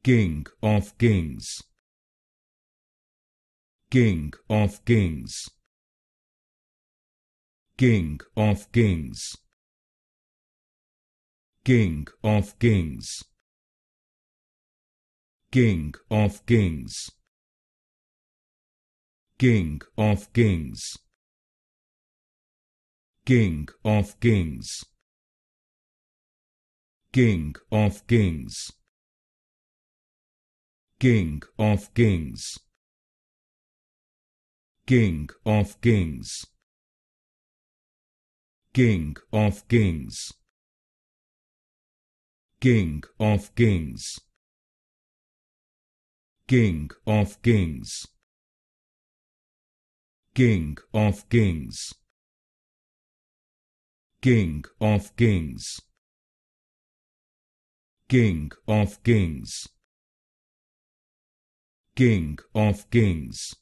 King of Kings, King of Kings, King of Kings, King of Kings, King of Kings, King of Kings, King of Kings, King of Kings, King of Kings, King of Kings, King of Kings, King of Kings, King of Kings, King of Kings, King of Kings, King of Kings, King of Kings,